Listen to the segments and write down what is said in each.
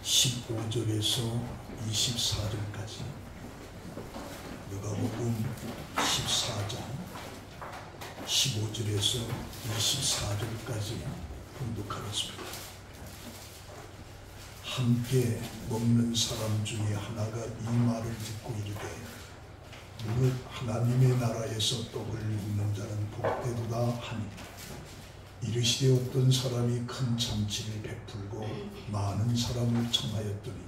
15절에서 24절까지 누가복음 14장 15절에서 24절까지 봉독하겠습니다. 함께 먹는 사람 중에 하나가 이 말을 듣고 이르되 무릇 하나님의 나라에서 떡을 먹는 자는 복되도다 하니 이르시되 어떤 사람이 큰 잔치를 베풀고 많은 사람을 청하였더니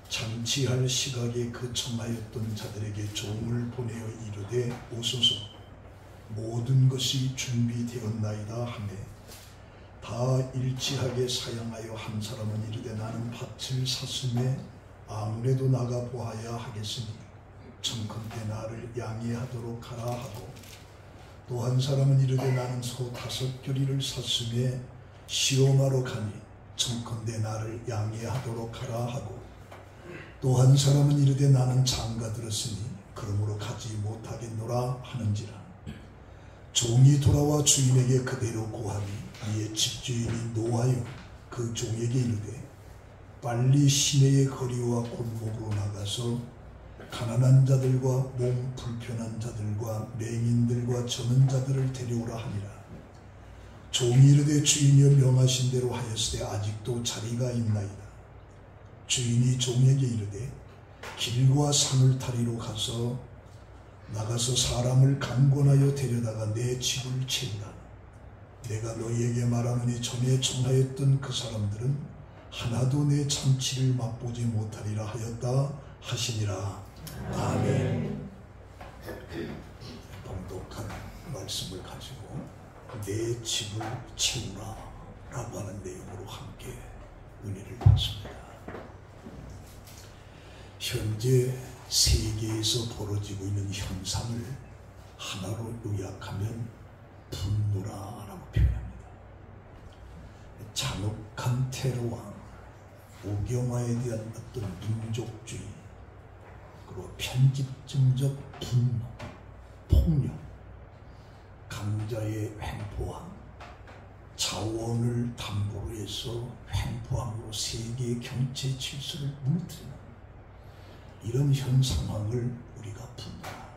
잔치할 시각에 그 청하였던 자들에게 종을 보내어 이르되 오소서 모든 것이 준비되었나이다 하매 다 일치하게 사양하여 한 사람은 이르되 나는 밭을 샀음에 아무래도 나가 보아야 하겠으니 청컨대 나를 양해하도록 하라 하고 또 한 사람은 이르되 나는 소 5겨리를 샀음에 시험하러 가니 청컨대 나를 양해하도록 하라 하고 또 한 사람은 이르되 나는 장가 들었으니 그러므로 가지 못하겠노라 하는지라. 종이 돌아와 주인에게 그대로 고하니 이에 집주인이 노하여 그 종에게 이르되 빨리 시내의 거리와 골목으로 나가서 가난한 자들과 몸 불편한 자들과 맹인들과 저는 자들을 데려오라 하니라. 종이 이르되 주인이여 명하신 대로 하였으되 아직도 자리가 있나이다. 주인이 종에게 이르되 길과 산을 타리로 나가서 사람을 강권하여 데려다가 내 집을 채우라. 내가 너희에게 말하노니 전에 청하였던 그 사람들은 하나도 내 잔치를 맛보지 못하리라 하였다 하시니라. 아멘. 봉독한 말씀을 가지고 내 집을 채우라 라고 하는 내용으로 함께 은혜를 받습니다. 현재 세계에서 벌어지고 있는 현상을 하나로 요약하면 분노라라고 표현합니다. 잔혹한 테러와 우경화에 대한 어떤 민족주의, 그리고 편집증적 분노, 폭력, 강자의 횡포함, 자원을 담보로 해서 횡포함으로 세계의 경제 질서를 무너뜨리는 이런 현 상황을 우리가 분노하라.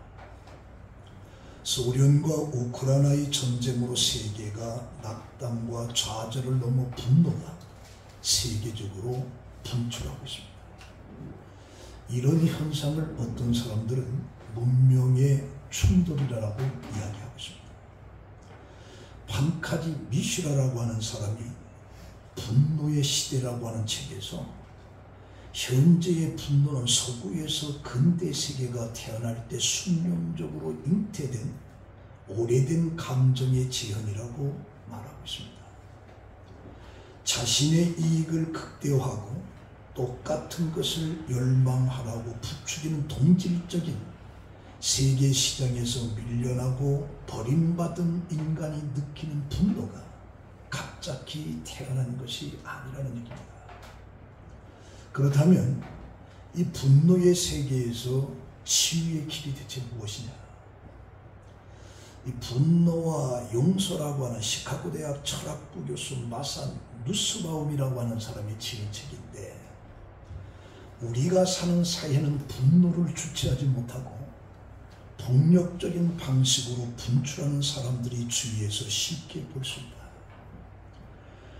소련과 우크라이나의 전쟁으로 세계가 낙담과 좌절을 넘어 분노가 세계적으로 분출하고 있습니다. 이런 현상을 어떤 사람들은 문명의 충돌이라고 이야기하고 있습니다. 판카지 미슈라라고 하는 사람이 분노의 시대라고 하는 책에서 현재의 분노는 서구에서 근대 세계가 태어날 때 숙명적으로 잉태된 오래된 감정의 재현이라고 말하고 있습니다. 자신의 이익을 극대화하고 똑같은 것을 열망하라고 부추기는 동질적인 세계 시장에서 밀려나고 버림받은 인간이 느끼는 분노가 갑자기 태어난 것이 아니라는 얘기입니다. 그렇다면 이 분노의 세계에서 치유의 길이 대체 무엇이냐? 이 분노와 용서라고 하는 시카고 대학 철학부 교수 마산 누스바움이라고 하는 사람이 지은 책인데, 우리가 사는 사회는 분노를 주체하지 못하고 폭력적인 방식으로 분출하는 사람들이 주위에서 쉽게 볼 수 있다.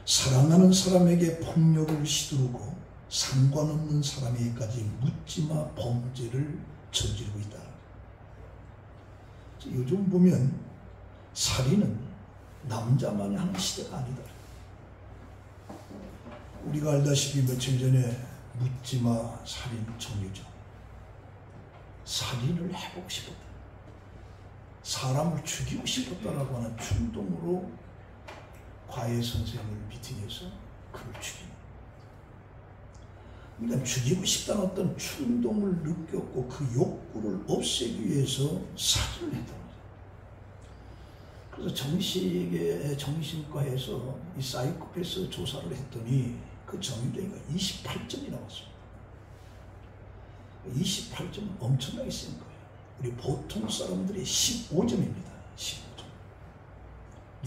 사랑하는 사람에게 폭력을 휘두르고 상관없는 사람에게까지 묻지마 범죄를 저지르고 있다. 요즘 보면 살인은 남자만이 하는 시대가 아니다. 우리가 알다시피 며칠 전에 묻지마 살인 정유정, 살인을 해보고 싶었다, 사람을 죽이고 싶었다라고 하는 충동으로 과외 선생을 미팅해서 그를 죽이는, 그러니까 죽이고 싶다는 어떤 충동을 느꼈고 그 욕구를 없애기 위해서 살인을 했던 거죠. 그래서 정신과에서 이 사이코패스 조사를 했더니 그 정유정이가 28점이 나왔습니다. 28점은 엄청나게 센 거예요. 우리 보통 사람들이 15점입니다. 15점.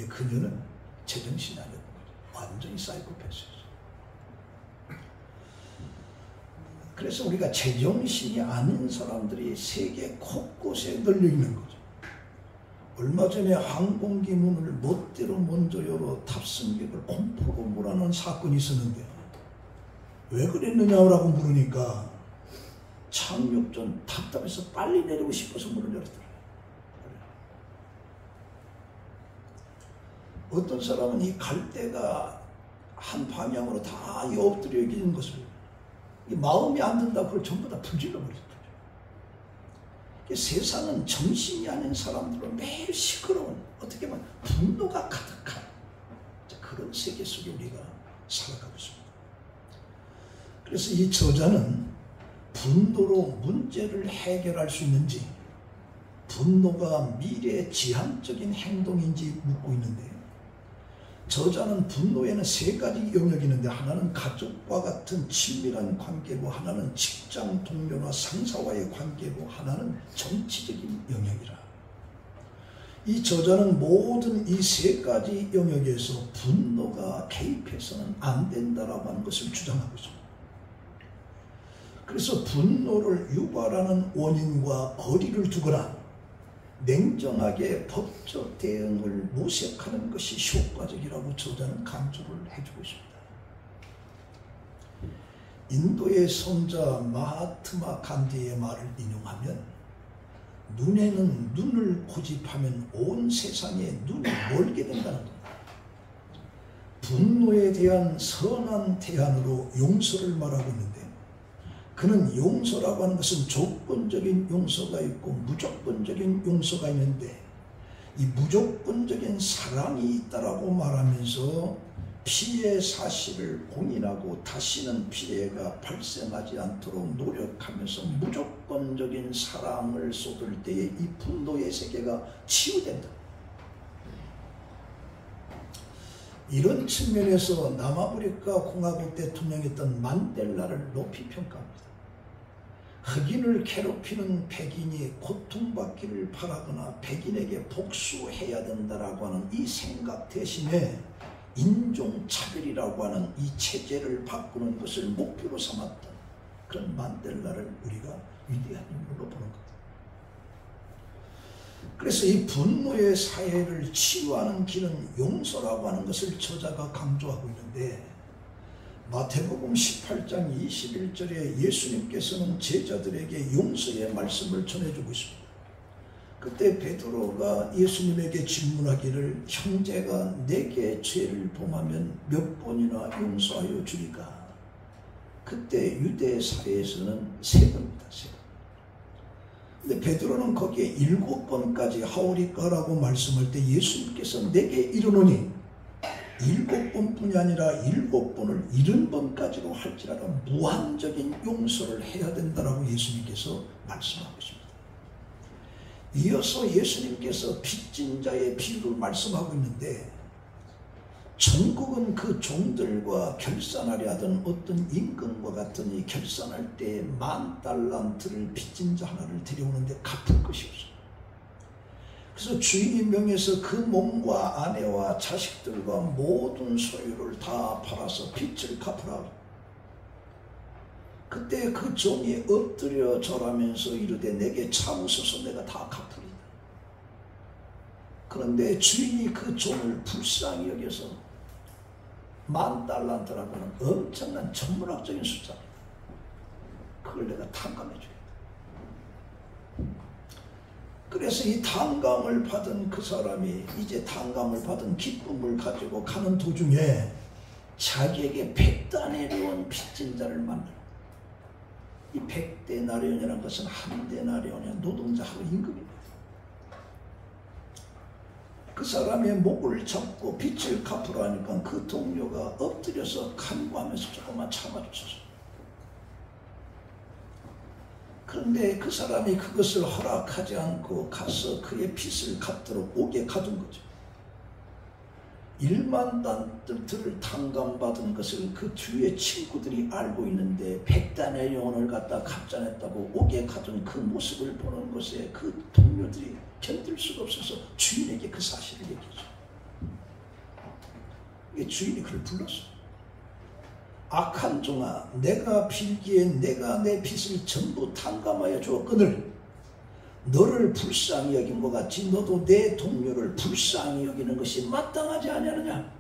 그녀는 제정신이 아니었던 거죠. 완전히 사이코패스였어요. 그래서 우리가 제정신이 아닌 사람들이 세계 곳곳에 널려 있는 거죠. 얼마 전에 항공기 문을 멋대로 먼저 열어 탑승객을 공포로 몰아넣은 사건이 있었는데 왜 그랬느냐고 물으니까 착륙 전 답답해서 빨리 내리고 싶어서 문을 열었더라고요. 어떤 사람은 이 갈대가 한 방향으로 다 엎드려 있는 것을 마음이 안 든다 그걸 전부 다 불질러 버렸어요. 세상은 정신이 아닌 사람들로 매일 시끄러운, 어떻게 보면 분노가 가득한 그런 세계 속에 우리가 살아가고 있습니다. 그래서 이 저자는 분노로 문제를 해결할 수 있는지, 분노가 미래의 지향적인 행동인지 묻고 있는데, 저자는 분노에는 세 가지 영역이 있는데, 하나는 가족과 같은 친밀한 관계고, 하나는 직장 동료나 상사와의 관계고, 하나는 정치적인 영역이라. 이 저자는 모든 이 세 가지 영역에서 분노가 개입해서는 안 된다라고 하는 것을 주장하고 있습니다. 그래서 분노를 유발하는 원인과 거리를 두거나 냉정하게 법적 대응을 모색하는 것이 효과적이라고 저자는 강조를 해주고 있습니다. 인도의 선자 마하트마 간디의 말을 인용하면 눈에는 눈을 고집하면 온 세상에 눈이 멀게 된다는 겁니다. 분노에 대한 선한 대안으로 용서를 말하고 있는데, 그는 용서라고 하는 것은 조건적인 용서가 있고 무조건적인 용서가 있는데, 이 무조건적인 사랑이 있다라고 말하면서 피해 사실을 공인하고 다시는 피해가 발생하지 않도록 노력하면서 무조건적인 사랑을 쏟을 때에 이 분노의 세계가 치유된다. 이런 측면에서 남아프리카 공화국 대통령이었던 만델라를 높이 평가합니다. 흑인을 괴롭히는 백인이 고통받기를 바라거나 백인에게 복수해야 된다라고 하는 이 생각 대신에 인종차별이라고 하는 이 체제를 바꾸는 것을 목표로 삼았던 그런 만델라를 우리가 위대한 인물로 보는 것. 그래서 이 분노의 사회를 치유하는 길은 용서라고 하는 것을 저자가 강조하고 있는데, 마태복음 18장 21절에 예수님께서는 제자들에게 용서의 말씀을 전해주고 있습니다. 그때 베드로가 예수님에게 질문하기를, 형제가 내게 죄를 범하면 몇 번이나 용서하여 주리까? 그때 유대 사회에서는 3번입니다. 3번. 근데 베드로는 거기에 7번까지 하오리까라고 말씀할 때 예수님께서 내게 이르노니 7번뿐이 아니라 7번을 70번까지로 할지라도 무한적인 용서를 해야 된다라고 예수님께서 말씀하고 있습니다. 이어서 예수님께서 빚진 자의 비유를 말씀하고 있는데, 천국은 그 종들과 결산하려 하던 어떤 임금과 같은 이 결산할 때 10,000달란트를 빚진 자 하나를 데려오는데 갚을 것이 없어요. 그래서 주인이 명해서 그 몸과 아내와 자식들과 모든 소유를 다 팔아서 빚을 갚으라. 그때 그 종이 엎드려 절하면서 이르되 내게 참으소서 내가 다 갚으리다. 그런데 주인이 그 종을 불쌍히 여겨서 10,000달란트라고 하는 엄청난 천문학적인 숫자입니다. 그걸 내가 탕감해 주겠다. 그래서 이 탕감을 받은 그 사람이 이제 탕감을 받은 기쁨을 가지고 가는 도중에 자기에게 100데나리온 빚진 자를 만나요. 이 100데나리온이라는 것은 한 데나리온의 노동자 하루 임금입니다. 그 사람의 목을 잡고 빚을 갚으러 하니까 그 동료가 엎드려서 간구하면서 조금만 참아주소서. 그런데 그 사람이 그것을 허락하지 않고 가서 그의 빚을 갚도록 옥에 가둔 거죠. 10,000달란트를 탕감받은 것을 그 주위의 친구들이 알고 있는데 100데나리온을 갖다 갚자냈다고 옥에 가둔 그 모습을 보는 것에 그 동료들이 견딜 수가 없어서 주인에게 그 사실을 얘기했죠. 주인이 그를 불렀어요. 악한 종아, 내가 빌기에 내가 내 빚을 전부 탕감하여 주었거늘 너를 불쌍히 여긴 것 같이 너도 내 동료를 불쌍히 여기는 것이 마땅하지 아니하느냐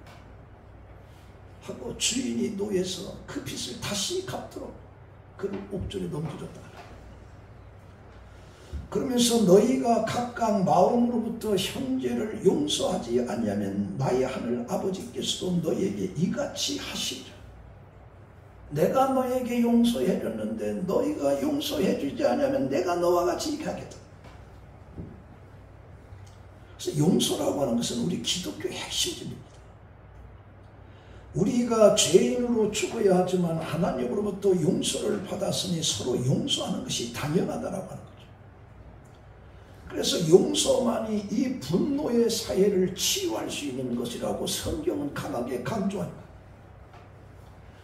하고 주인이 노해서 그 빚을 다시 갚도록 그를 옥졸에 넘겨줬다. 그러면서 너희가 각각 마음으로부터 형제를 용서하지 아니하면 나의 하늘 아버지께서도 너희에게 이같이 하시리라. 내가 너에게 용서해 줬는데 너희가 용서해 주지 않으면 내가 너와 같이 이렇게 하겠다. 그래서 용서라고 하는 것은 우리 기독교의 핵심입니다. 우리가 죄인으로 죽어야 하지만 하나님으로부터 용서를 받았으니 서로 용서하는 것이 당연하다라고 하는 거죠. 그래서 용서만이 이 분노의 사회를 치유할 수 있는 것이라고 성경은 강하게 강조합니다.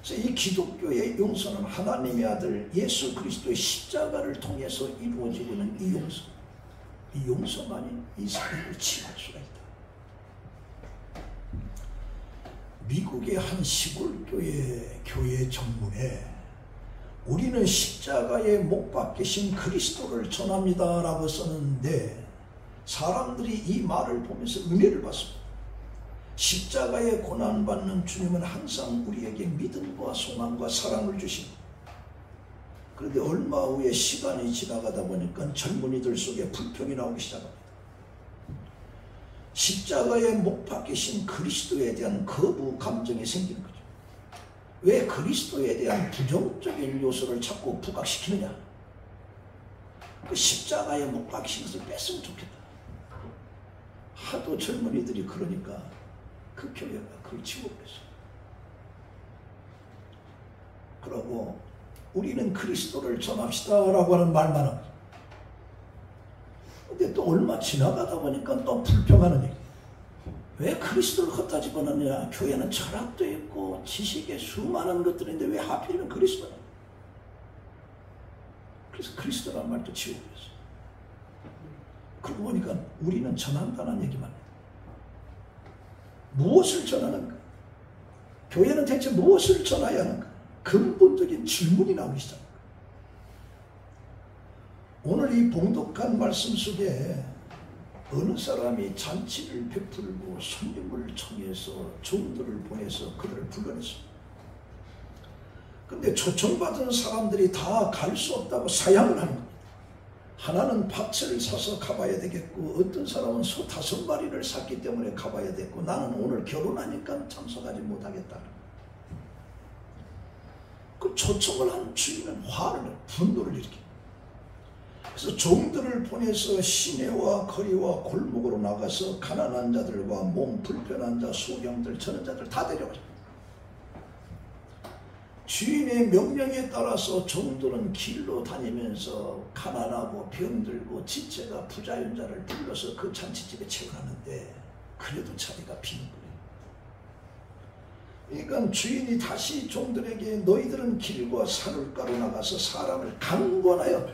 그래서 이 기독교의 용서는 하나님의 아들 예수 그리스도의 십자가를 통해서 이루어지고 있는 이 용서, 이 용서만이 이 사회를 치유할 수가 있다. 미국의 한 시골교회 교회 정문에 우리는 십자가에 못 박히신 그리스도를 전합니다 라고 썼는데 사람들이 이 말을 보면서 은혜를 받습니다. 십자가에 고난받는 주님은 항상 우리에게 믿음과 소망과 사랑을 주십니다. 그런데 얼마 후에 시간이 지나가다 보니까 젊은이들 속에 불평이 나오기 시작합니다. 십자가에 못 박히신 그리스도에 대한 거부 감정이 생기는 거죠. 왜 그리스도에 대한 부정적인 요소를 자꾸 부각시키느냐? 그 십자가에 못 박히신 것을 뺐으면 좋겠다. 하도 젊은이들이 그러니까 그 교회가 그걸 지워버렸어요. 그러고 우리는 그리스도를 전합시다 라고 하는 말만 합니다. 근데 또 얼마 지나가다 보니까 또 불평하는 얘기. 왜 그리스도를 걷다 집어넣느냐? 교회는 철학도 있고 지식의 수많은 것들인데 왜 하필이면 그리스도냐? 그래서 그리스도라는 말도 지워버렸어요. 그러고 보니까 우리는 전한다는 얘기만 해요. 무엇을 전하는가? 교회는 대체 무엇을 전해야 하는가? 근본적인 질문이 나오기 시작합니다. 오늘 이 봉독한 말씀 속에 어느 사람이 잔치를 베풀고 손님을 청해서 종들을 보내서 그들을 불러냈습니다. 그런데 초청받은 사람들이 다 갈 수 없다고 사양을 하는 겁니다. 하나는 밭을 사서 가봐야 되겠고 어떤 사람은 소 5마리를 샀기 때문에 가봐야 됐고 나는 오늘 결혼하니까 참석하지 못하겠다. 그 초청을 한 주인은 화를 내요. 분노를 일으킵니다. 그래서 종들을 보내서 시내와 거리와 골목으로 나가서 가난한 자들과 몸 불편한 자, 소경들, 저런 자들 다 데려가죠. 주인의 명령에 따라서 종들은 길로 다니면서 가난하고 병들고 지체가 부자연 자를 불러서 그 잔치집에 채워놨는데 그래도 자리가 비는 거예요. 그러니까 주인이 다시 종들에게 너희들은 길과 산울가로 나가서 사람을 강권하여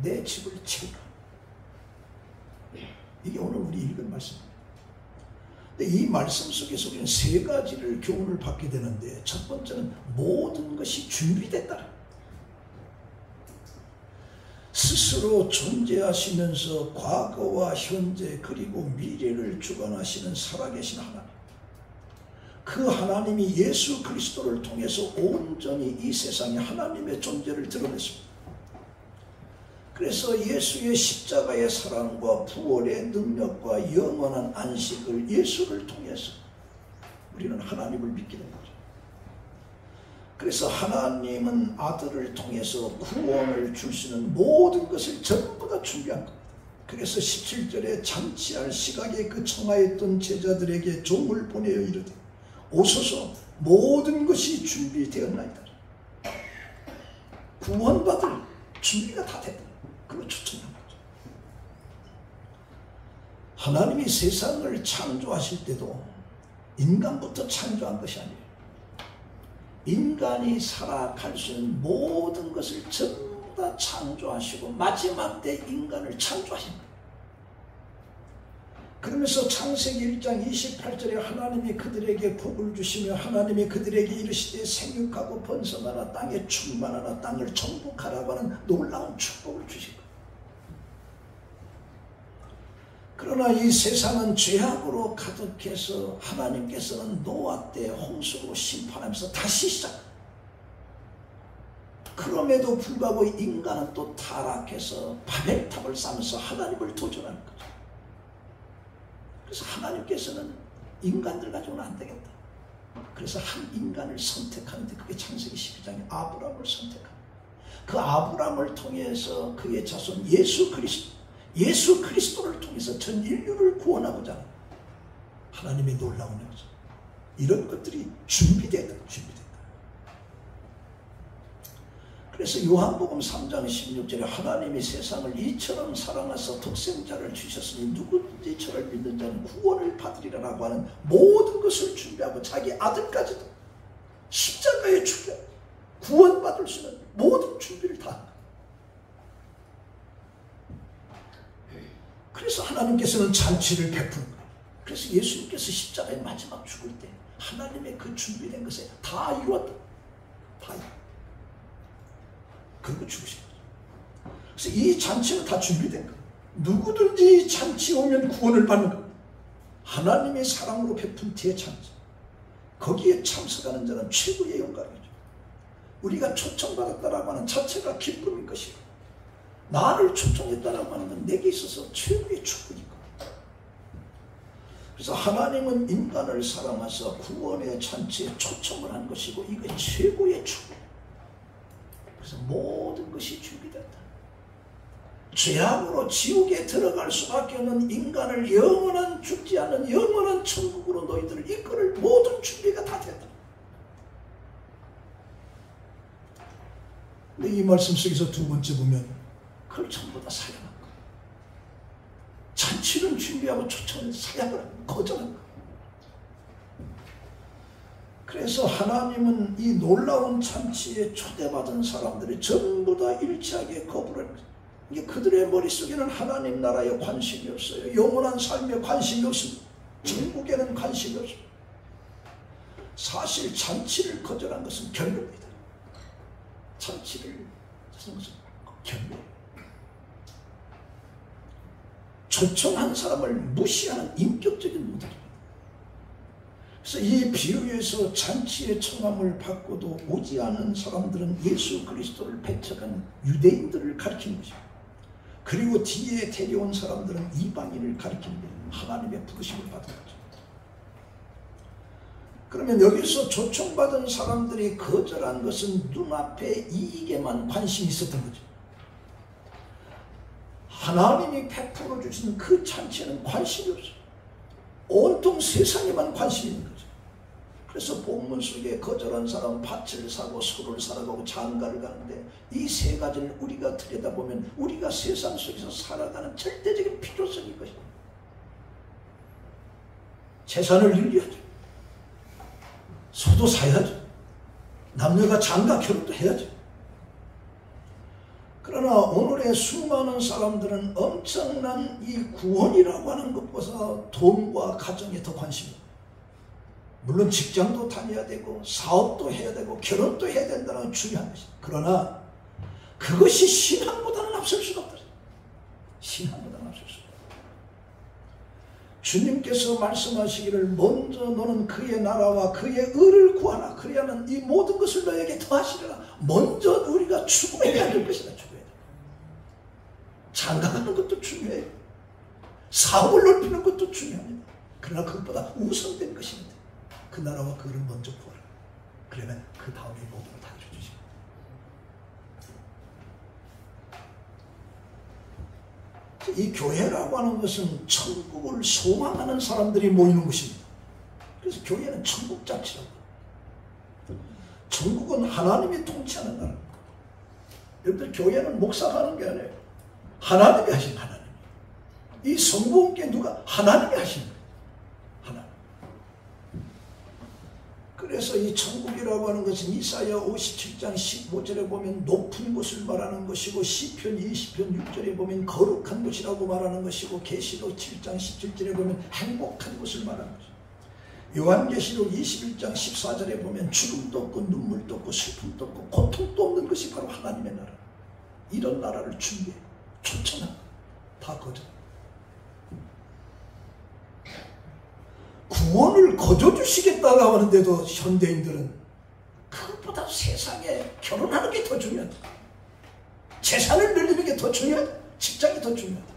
내 집을 채우라. 이게 오늘 우리 읽은 말씀입니다. 근데 이 말씀 속에서 우리는 3가지를 교훈을 받게 되는데 첫 번째는 모든 것이 준비됐다. 스스로 존재하시면서 과거와 현재 그리고 미래를 주관하시는 살아계신 하나님. 그 하나님이 예수 그리스도를 통해서 온전히 이 세상에 하나님의 존재를 드러냈습니다. 그래서 예수의 십자가의 사랑과 부활의 능력과 영원한 안식을 예수를 통해서 우리는 하나님을 믿게 된 거죠. 그래서 하나님은 아들을 통해서 구원을 줄 수 있는 모든 것을 전부 다 준비한 겁니다. 그래서 17절에 잔치할 시각에 그 청하였던 제자들에게 종을 보내어 이르되 오소서 모든 것이 준비되었나이다. 구원받을 준비가 다 됐다. 그걸 초청한 거죠. 하나님이 세상을 창조하실 때도 인간부터 창조한 것이 아니에요. 인간이 살아갈 수 있는 모든 것을 전부 다 창조하시고 마지막 때 인간을 창조하신 거예요. 그러면서 창세기 1장 28절에 하나님이 그들에게 복을 주시며 하나님이 그들에게 이르시되 생육하고 번성하라 땅에 충만하라 땅을 정복하라고 하는 놀라운 축복을 주신 거예요. 그러나 이 세상은 죄악으로 가득해서 하나님께서는 노아 때 홍수로 심판하면서 다시 시작. 그럼에도 불구하고 인간은 또 타락해서 바벨탑을 쌓으면서 하나님을 도전하는 거죠. 그래서 하나님께서는 인간들 가지고는 안 되겠다. 그래서 한 인간을 선택하는데 그게 창세기 12장에 아브라함을 선택합니다. 그 아브라함을 통해서 그의 자손 예수 그리스도를 통해서 전 인류를 구원하고자 하는 하나님의 놀라운 역사. 이런 것들이 준비됐다. 그래서 요한복음 3장 16절에 하나님이 세상을 이처럼 사랑하사 독생자를 주셨으니 누구든지 저를 믿는 자는 구원을 받으리라고 하는 모든 것을 준비하고 자기 아들까지도 십자가에 죽여 구원받을 수 있는 모든 준비를 다 합니다. 그래서 하나님께서는 잔치를 베푸는 거예요. 그래서 예수님께서 십자가에 마지막 죽을 때 하나님의 그 준비된 것에 다 이루었다. 다 이루었다. 그리고 죽으신 거죠. 그래서 이 잔치는 다 준비된 거예요. 누구든지 잔치 오면 구원을 받는 거예요. 하나님의 사랑으로 베푼 대잔치. 거기에 참석하는 자는 최고의 영광이죠. 우리가 초청받았다라고 하는 자체가 기쁨인 것이고 나를 초청했다라고 하는 건 내게 있어서 최고의 축복이고 그래서 하나님은 인간을 사랑하사 구원의 잔치에 초청을 한 것이고 이게 최고의 축복. 그래서 모든 것이 준비됐다. 죄악으로 지옥에 들어갈 수밖에 없는 인간을 영원한 죽지 않는 영원한 천국으로 너희들을 이끌을 모든 준비가 다 됐다. 근데 이 말씀 속에서 두 번째 보면 그걸 전부 다 사양한 거예요. 잔치는 준비하고 초청을 사양을 하고 거절한 거예요. 그래서 하나님은 이 놀라운 잔치에 초대받은 사람들이 전부 다 일치하게 거부를 합니다. 이게 그들의 머릿속에는 하나님 나라에 관심이 없어요. 영원한 삶에 관심이 없습니다. 천국에는 관심이 없습니다. 사실 잔치를 거절한 것은 결례입니다. 잔치를 거절한 것은 결례. 초청한 사람을 무시하는 인격적인 무덤입니다. 그래서 이 비유에서 잔치의 청함을 받고도 오지 않은 사람들은 예수 그리스도를 배척한 유대인들을 가리키는 것입니다. 그리고 뒤에 데려온 사람들은 이방인을 가리키는 하나님의 부르심을 받은 거죠. 그러면 여기서 초청받은 사람들이 거절한 것은 눈앞의 이익에만 관심이 있었던 거죠. 하나님이 베풀어 주신 그 잔치에는 관심이 없어요. 온통 세상에만 관심이 있는 거죠. 그래서 본문 속에 거절한 사람은 밭을 사고 소를 살아가고 장가를 가는데 이 세 가지를 우리가 들여다보면 우리가 세상 속에서 살아가는 절대적인 필요성인 것입니다. 재산을 늘려야죠. 소도 사야죠. 남녀가 장가 결혼도 해야죠. 그러나 오늘의 수많은 사람들은 엄청난 이 구원이라고 하는 것보다 돈과 가정에 더 관심이 있어요. 물론 직장도 다녀야 되고 사업도 해야 되고 결혼도 해야 된다는 건 중요한 것이죠. 그러나 그것이 신앙보다는 앞설 수가 없다. 신앙보다는 앞설 수가 없다. 주님께서 말씀하시기를 먼저 너는 그의 나라와 그의 의를 구하라. 그래야만 이 모든 것을 너에게 더하시리라. 먼저 우리가 추구해야 될 것이다. 추구해야 될 것이다. 장가가는 것도 중요해요. 사업을 넓히는 것도 중요합니다. 그러나 그것보다 우선된 것입니다. 그 나라와 그 의를 먼저 구하라. 그러면 그 다음에 모든 걸 다 해주십니다. 이 교회라고 하는 것은 천국을 소망하는 사람들이 모이는 곳입니다. 그래서 교회는 천국 자체라고. 천국은 하나님이 통치하는 나라입니다. 여러분들 교회는 목사가 하는 게 아니에요. 하나님이 하신 하나님. 이 성공께 누가 하나님이 하신 거예요. 하나님. 그래서 이 천국이라고 하는 것은 이사야 57장 15절에 보면 높은 곳을 말하는 것이고 시편 20편 6절에 보면 거룩한 곳이라고 말하는 것이고 계시록 7장 17절에 보면 행복한 곳을 말하는 것이고 요한계시록 21장 14절에 보면 죽음도 없고 눈물도 없고 슬픔도 없고 고통도 없는 것이 바로 하나님의 나라. 이런 나라를 준비해 초청한 다 거저. 구원을 거저 주시겠다고 하는데도 현대인들은 그것보다 세상에 결혼하는 게 더 중요하다. 재산을 늘리는 게 더 중요하다. 직장이 더 중요하다.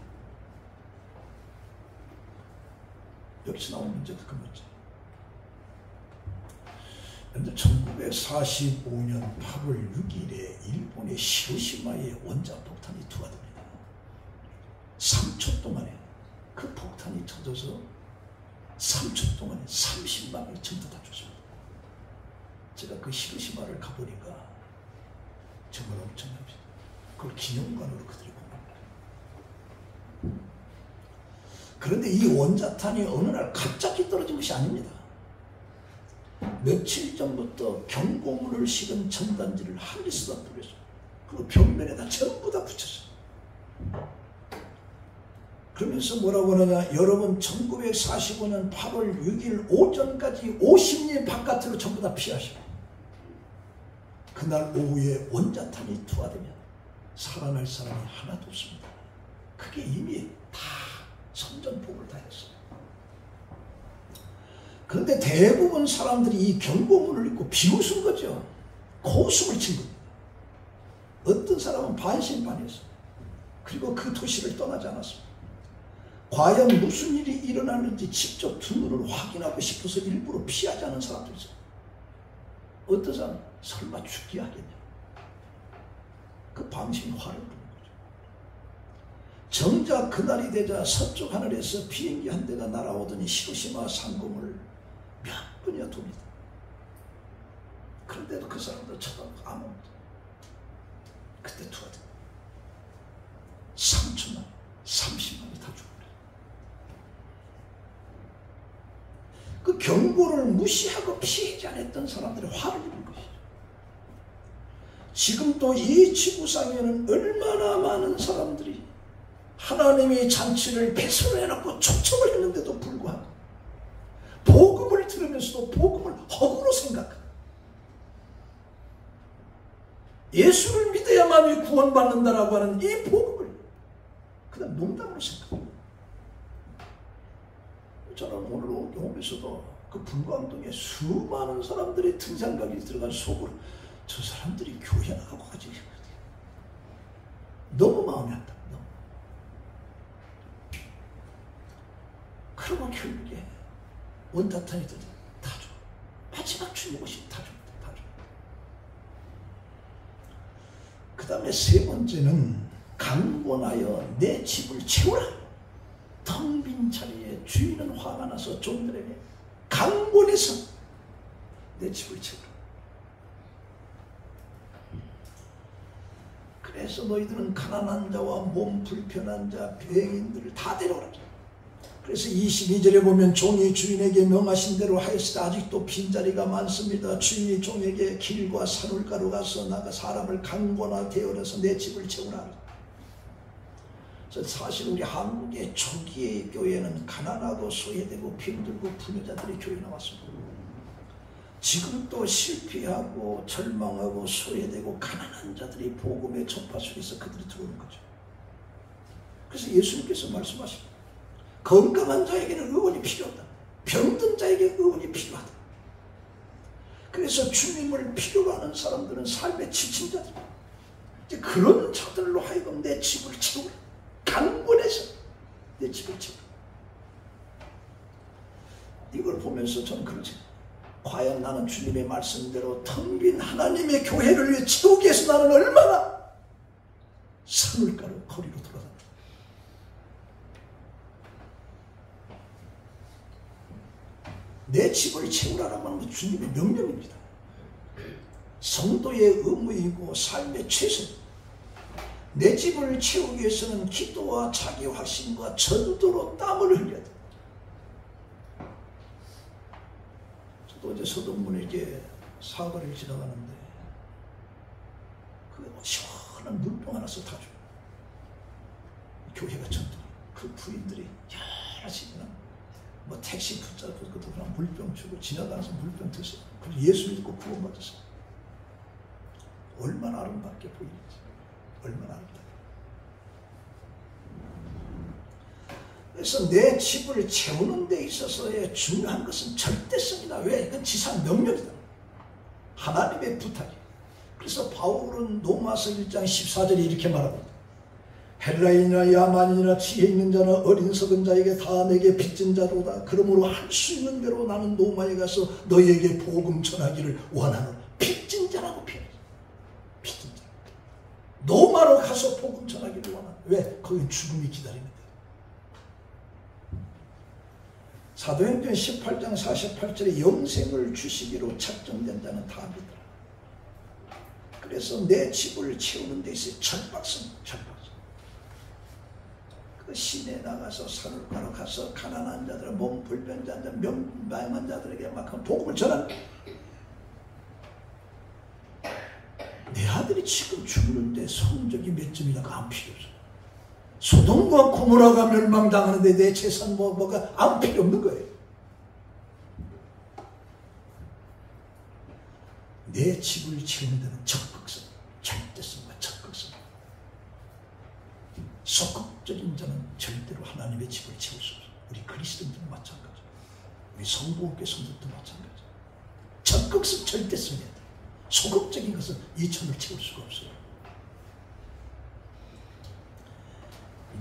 여기서 나온 문제도 그 문제. 그런데 1945년 8월 6일에 일본의 히로시마에 원자폭탄이 투하됩니다. 3초 동안에 그 폭탄이 터져서 3초 동안에 30만 명이 전부 다 죽습니다. 제가 그 히로시마를 가보니까 정말 엄청납니다. 그걸 기념관으로 그들이 봅니다. 그런데 이 원자탄이 어느 날 갑자기 떨어진 것이 아닙니다. 며칠 전부터 경고문을 식은 전단지를 하늘에서 뿌렸어요. 그리고 벽면에다 전부 다 붙였어요. 그러면서 뭐라고 하느냐, 여러분 1945년 8월 6일 오전까지 50리 바깥으로 전부 다 피하시고 그날 오후에 원자탄이 투하되면 살아날 사람이 하나도 없습니다. 그게 이미 다 선전포고를 다 했어요. 그런데 대부분 사람들이 이 경고문을 읽고 비웃은 거죠. 고숨을 친 겁니다. 어떤 사람은 반신반의했어요. 그리고 그 도시를 떠나지 않았습니다. 과연 무슨 일이 일어나는지 직접 두 눈을 확인하고 싶어서 일부러 피하지 않은 사람도 있어요. 어떤 사람은 설마 죽기 하겠냐. 그 방심이 화를 부는 거죠. 정작 그날이 되자 서쪽 하늘에서 비행기 한 대가 날아오더니 히로시마 상공을 몇 번이나 돕니다. 그런데도 그 사람들 쳐다보고 아무것도. 그때 투하돼. 3천만, 30만이 다 죽어버려요. 그 경고를 무시하고 피하지 않았던 사람들이 화를 입은 것이죠. 지금도 이 지구상에는 얼마나 많은 사람들이 하나님의 잔치를 배설해놓고 초청을 했는데도 불구하고 복음을 들으면서도 복음을 허구로 생각하고 예수를 믿어야만이 구원받는다라고 하는 이 복음을 그냥 농담으로 생각합니다. 저는 오늘 오면서도 그 분광동에 수많은 사람들이 등산각이 들어간 속으로 저 사람들이 교회 나가고 가지 너무 마음이 아프다. 너무. 그러고 결국에 원자탄이 다 죽어. 마지막 죽는 다 죽어. 그 다음에 세 번째는 강권하여 내 집을 채우라. 텅 빈 자리에 주인은 화가 나서 종들에게 강권해서 내 집을 채우라. 그래서 너희들은 가난한 자와 몸 불편한 자, 병인들을 다 데려오라. 그래서 22절에 보면 종이 주인에게 명하신 대로 하였으나 아직도 빈자리가 많습니다. 주인이 종에게 길과 산울가로 가서 나가 사람을 강권하 대어려서 내 집을 채우라. 사실 우리 한국의 초기의 교회는 가난하고 소외되고 병들고 불효자들이 교회 나왔습니다. 지금 또 실패하고 절망하고 소외되고 가난한 자들이 복음의 전파 속에서 그들이 들어오는 거죠. 그래서 예수님께서 말씀하십니다. 건강한 자에게는 의원이 필요하다. 병든 자에게 의원이 필요하다. 그래서 주님을 필요로 하는 사람들은 삶의 지친 자들, 이제 그런 자들로 하여금 내 집을 채우라. 강권해서 내 집을 채우라. 이걸 보면서 저는 그러지. 과연 나는 주님의 말씀대로 텅 빈 하나님의 교회를 위해 채우기 위해서 나는 얼마나 산울가로 거리로 돌아다닌다. 내 집을 채우라라고 하는 건 주님의 명령입니다. 성도의 의무이고 삶의 최선. 내 집을 채우기 위해서는 기도와 자기 확신과 전도로 땀을 흘려야 돼. 저도 이제 서동문에 이렇게 사거리를 지나가는데 그 시원한 물병 하나 쏟아줘. 교회가 전통. 그 부인들이 여럿이 그냥 뭐 택시 붙잡고 그냥 물병 주고 지나가면서 물병 드세요. 그리고 예수 믿고 구원받으세요. 얼마나 아름답게 보이는지. 얼마나 아름답게. 그래서 내 집을 채우는 데 있어서의 중요한 것은 절대성이다. 왜? 이건 지상 명령이다. 하나님의 부탁이에요. 그래서 바울은 로마서 1장 14절에 이렇게 말합니다. 헬라인이나 야만인이나 지혜 있는 자나 어린석은 자에게 다 내게 빚진 자로다. 그러므로 할 수 있는 대로 나는 로마에 가서 너희에게 복음 전하기를 원하노라. 빚진 자라고 표현해요. 빚진 자. 로마로 가서 복음 전하기를 원하노라. 왜? 거기 죽음이 기다리는데. 사도행전 18장 48절에 영생을 주시기로 작정된 자는 다 믿더라. 그래서 내 집을 채우는 데 있어서 절박성. 그 시내에 나가서 산을 가러 가서 가난한 자들, 몸 불편한 자, 명망한 자들에게 막 복음을 전하는. 내 아들이 지금 죽는데 성적이 몇 점이라고 안 필요 없어. 소돔과 고모라가 멸망당하는데 내 재산 뭐가 안 필요 없는 거예요. 내 집을 채우는 데는 적극성, 절대성과 적극성. 소극적인 자는 절대로 하나님의 집을 채울 수 없어요. 우리 그리스도인들은 마찬가지예요. 우리 성도교회 성도들도 마찬가지예요. 적극성, 절대성이야 돼. 소극적인 것은 이 천을 채울 수가 없어요.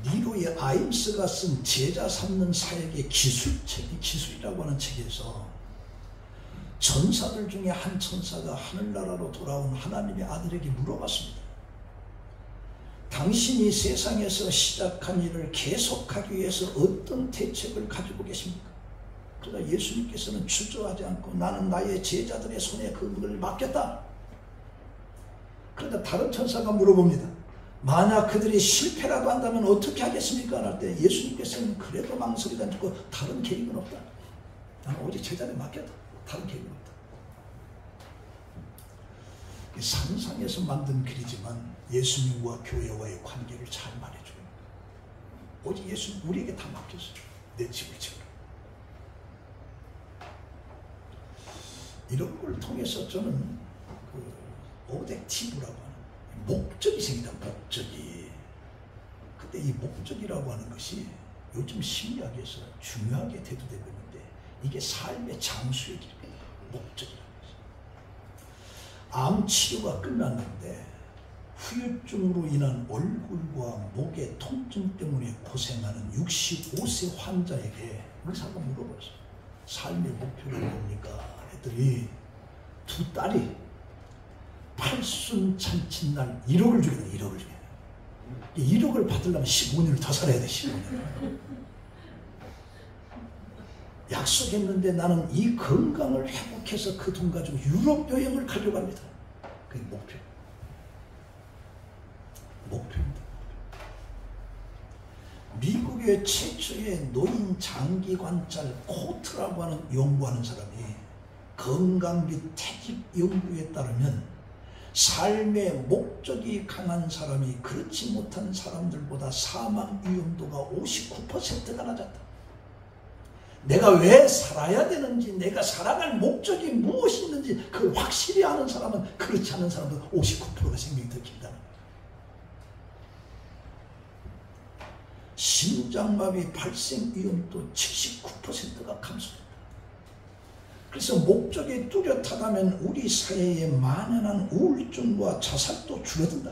니로의 아임스가 쓴 제자 삼는 사역의 기술책이 기술이라고 하는 책에서 전사들 중에 한 천사가 하늘나라로 돌아온 하나님의 아들에게 물어봤습니다. 당신이 세상에서 시작한 일을 계속하기 위해서 어떤 대책을 가지고 계십니까? 그러나 예수님께서는 주저하지 않고 나는 나의 제자들의 손에 그 일을 맡겼다. 그런데 다른 천사가 물어봅니다. 만약 그들이 실패라도 한다면 어떻게 하겠습니까? 할 때 예수님께서는 그래도 망설이지 않고 다른 계획은 없다. 나는 오직 제자들에 맡겼다. 다른 계획은 없다. 상상에서 만든 글이지만 예수님과 교회와의 관계를 잘 말해줘요. 오직 예수 우리에게 다 맡겼어요. 내 집을 채우라. 이런 걸 통해서 저는 그 오덱티브라고 하는 목적이 생긴다. 목적이. 근데 이 목적이라고 하는 것이 요즘 심리학에서 중요하게 대두되고 있는데 이게 삶의 장수의 길입니다. 목적이라는 것이. 암 치료가 끝났는데 후유증으로 인한 얼굴과 목의 통증 때문에 고생하는 65세 환자에게 의사가 물어봤어요. 삶의 목표는 뭡니까? 했더니 두 딸이 팔순 잔칫날 1억을 주겠다. 1억을 주겠다. 1억을 받으려면 15년을 더 살아야 돼. 15년. 약속했는데 나는 이 건강을 회복해서 그 돈 가지고 유럽 여행을 가려고 합니다. 그게 목표. 목표입니다. 미국의 최초의 노인 장기 관찰 코트라고 하는 연구하는 사람이 건강 및 퇴직 연구에 따르면 삶의 목적이 강한 사람이 그렇지 못한 사람들보다 사망 위험도가 59%가 낮았다. 내가 왜 살아야 되는지, 내가 살아갈 목적이 무엇이 있는지 그걸 확실히 아는 사람은 그렇지 않은 사람보다 59%가 생명이 더 길다는 거예요. 심장마비 발생 위험도 79%가 감소된다. 그래서 목적이 뚜렷하다면 우리 사회에 만연한 우울증과 자살도 줄어든다.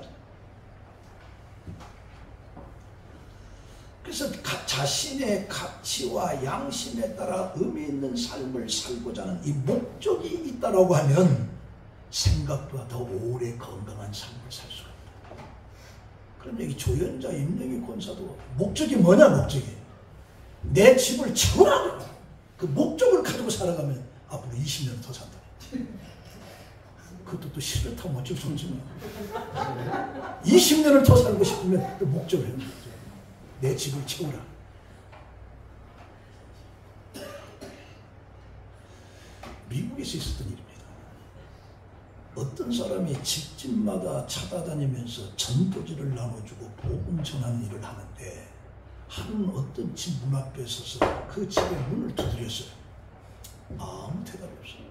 그래서 자신의 가치와 양심에 따라 의미 있는 삶을 살고자 하는 이 목적이 있다고 하면 생각보다 더 오래 건강한 삶을 살 수가 있다. 그럼 여기 조연자 임영희 권사도 목적이 뭐냐? 목적이 내 집을 채우라. 그 목적을 가지고 살아가면 앞으로 20년 더 산다. 그것도 또 싫다면 어쩔 수 없지만 20년을 더 살고 싶으면 또 목적을 해야 돼. 내 집을 채우라. 미국에서 있었던 일입니다. 어떤 사람이 집집마다 찾아다니면서 전도지를 나눠주고 복음 전하는 일을 하는데 하루는 어떤 집 문 앞에 서서 그 집의 문을 두드렸어요. 아무 대답이 없어요.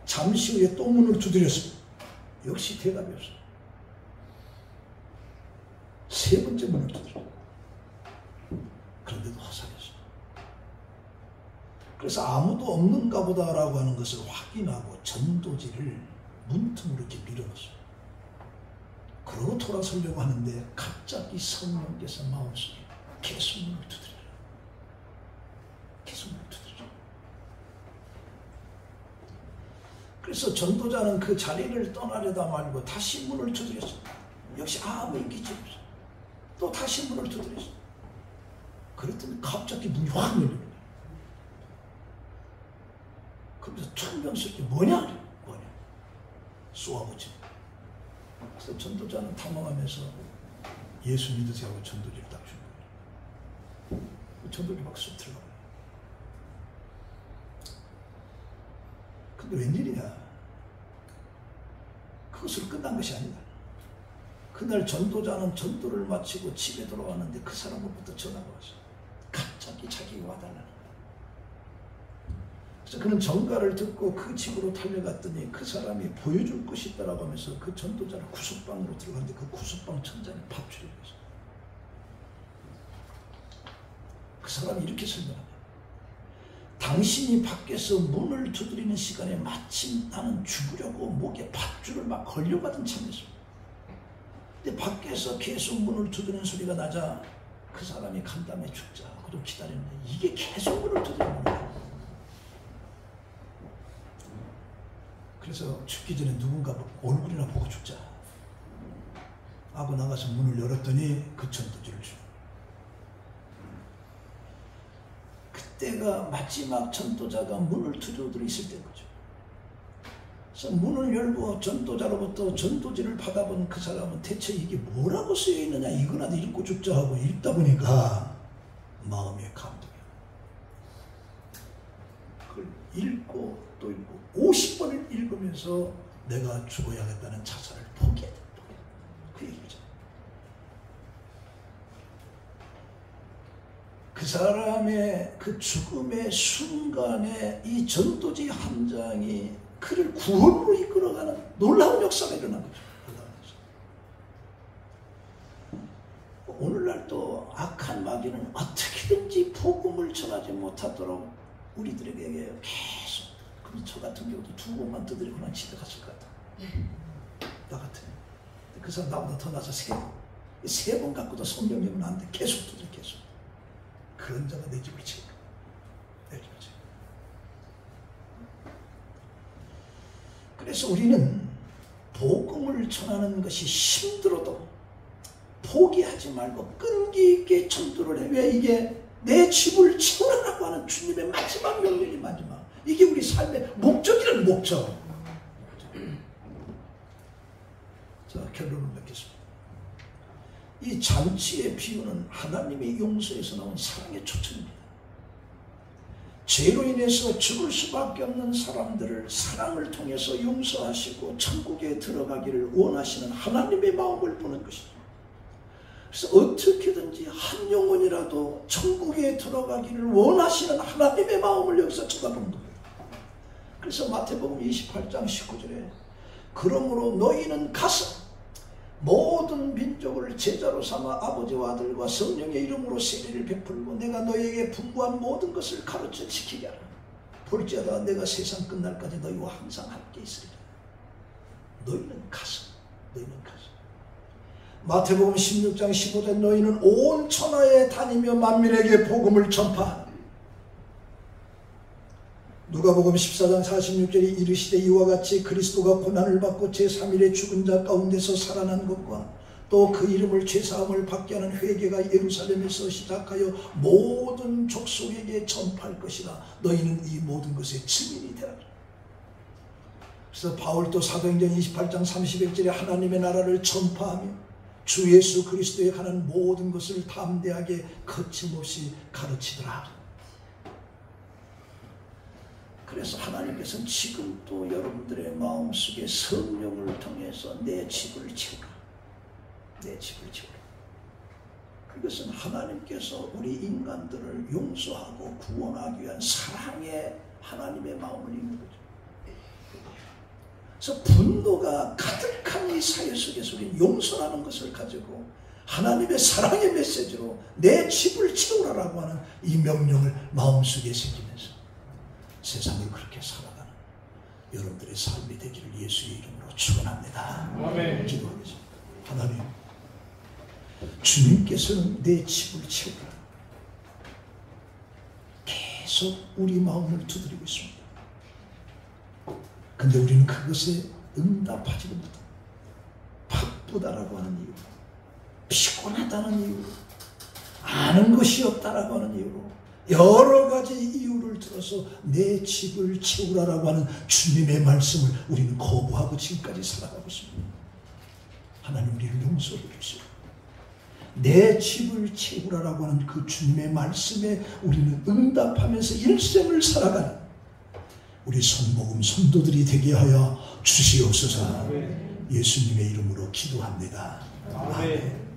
잠시 후에 또 문을 두드렸어요. 역시 대답이 없어요. 세 번째 문을 두드렸어요. 그런데도 화살이었어요. 그래서 아무도 없는가 보다라고 하는 것을 확인하고 전도지를 문틈으로 이렇게 밀어넣었어요. 그러고 돌아서려고 하는데 갑자기 성령께서 마음속에 계속 문을 두드려요. 계속 문을 두드려요. 그래서 전도자는 그 자리를 떠나려다 말고 다시 문을 두드렸어요. 역시 아무 인기지 없어요. 또 다시 문을 두드렸어요. 그랬더니 갑자기 문이 확 열리는 거예요. 그러면서 퉁명스럽게 뭐냐? 쏘아붙이는 거예요. 그래서 전도자는 당황하면서 예수 믿으세요 하고 전도지를 딱 준 거예요. 전도지 막 쑥 들어가요. 근데 웬일이냐? 그것으로 끝난 것이 아니다. 그날 전도자는 전도를 마치고 집에 돌아왔는데 그 사람으로부터 전화가 왔어요. 갑자기 자기가 와달라는 거예요. 그래서 그는 전가를 듣고 그 집으로 달려갔더니 그 사람이 보여줄 것이 있다라고 하면서 그 전도자를 구석방으로 들어갔는데 그 구석방 천장에 밥줄이 있어요. 그 사람이 이렇게 설명합니다. 당신이 밖에서 문을 두드리는 시간에 마침 나는 죽으려고 목에 밧줄을 막 걸려가던 참이었어요. 근데 밖에서 계속 문을 두드리는 소리가 나자 그 사람이 간담회 죽자 하고 좀 기다렸는데 이게 계속 문을 두드리는 거예요. 그래서 죽기 전에 누군가 얼굴이나 보고 죽자 하고 나가서 문을 열었더니 그 전도지를 주는 그때가 마지막 전도자가 문을 두드려 있을 때인 거죠. 그래서 문을 열고 전도자로부터 전도지를 받아본 그 사람은 대체 이게 뭐라고 쓰여 있느냐 이거라도 읽고 죽자 하고 읽다 보니까 마음의 감동이에요. 그걸 읽고 또 읽고 50번을 읽으면서 내가 죽어야겠다는 자살을 포기해야 된다. 그 얘기죠. 그 사람의 그 죽음의 순간에 이 전도지 한 장이 그를 구원으로 이끌어가는 놀라운 역사가 일어난 거죠. 오늘날 또 악한 마귀는 어떻게든지 복음을 전하지 못하도록 우리들에게 계속 저 같은 경우도 두 번만 두드리고 난 집에 갔을 것 같아. 나 같으면. 그 사람 나보다 더 나서 세 번 갖고도 성경이면 안 돼. 계속 두드려 계속. 그런 자가 내 집을 칠 거야. 내 집을 칠 거야. 그래서 우리는 복음을 전하는 것이 힘들어도 포기하지 말고 끈기 있게 전도를 해. 왜? 이게 내 집을 채우라고 하는 주님의 마지막 명령이 마지막. 이게 우리 삶의 목적이라는 목적. 자, 결론을 맺겠습니다. 이 잔치의 비유는 하나님의 용서에서 나온 사랑의 초청입니다. 죄로 인해서 죽을 수밖에 없는 사람들을 사랑을 통해서 용서하시고 천국에 들어가기를 원하시는 하나님의 마음을 보는 것이죠. 그래서 어떻게든지 한 영혼이라도 천국에 들어가기를 원하시는 하나님의 마음을 여기서 쳐다보는 겁니다. 그래서 마태복음 28장 19절에 그러므로 너희는 가서 모든 민족을 제자로 삼아 아버지와 아들과 성령의 이름으로 세례를 베풀고 내가 너희에게 분부한 모든 것을 가르쳐 지키게 하라. 볼지어다 내가 세상 끝날까지 너희와 항상 함께 있으리라. 너희는 가서. 마태복음 16장 15절 너희는 온 천하에 다니며 만민에게 복음을 전파하라. 누가복음 14장 46절에 이르시되 이와 같이 그리스도가 고난을 받고 제3일에 죽은 자 가운데서 살아난 것과 또 그 이름을 죄사함을 받게 하는 회개가 예루살렘에서 시작하여 모든 족속에게 전파할 것이라. 너희는 이 모든 것의 증인이 되라. 그래서 바울도 사도행전 28장 31절에 하나님의 나라를 전파하며 주 예수 그리스도에 관한 모든 것을 담대하게 거침없이 가르치더라. 그래서 하나님께서는 지금도 여러분들의 마음속에 성령을 통해서 내 집을 채우라. 내 집을 채우라. 그것은 하나님께서 우리 인간들을 용서하고 구원하기 위한 사랑의 하나님의 마음을 읽는 거죠. 그래서 분노가 가득한 이 사회 속에서 우리는 용서라는 것을 가지고 하나님의 사랑의 메시지로 내 집을 채우라라고 하는 이 명령을 마음속에 새기면서 세상을 그렇게 살아가는 여러분들의 삶이 되기를 예수의 이름으로 축원합니다. 아멘. 기도하겠습니다. 하나님, 주님께서는 내 집을 채우라. 계속 우리 마음을 두드리고 있습니다. 근데 우리는 그것에 응답하지도 못합니다. 바쁘다라고 하는 이유로, 피곤하다는 이유로, 아는 것이 없다라고 하는 이유로, 여러 가지 이유를 들어서 내 집을 채우라라고 하는 주님의 말씀을 우리는 거부하고 지금까지 살아가고 있습니다. 하나님, 우리를 용서해 주시오. 내 집을 채우라라고 하는 그 주님의 말씀에 우리는 응답하면서 일생을 살아가는 우리 손목음 성도들이 되게 하여 주시옵소서. 예수님의 이름으로 기도합니다. 아멘.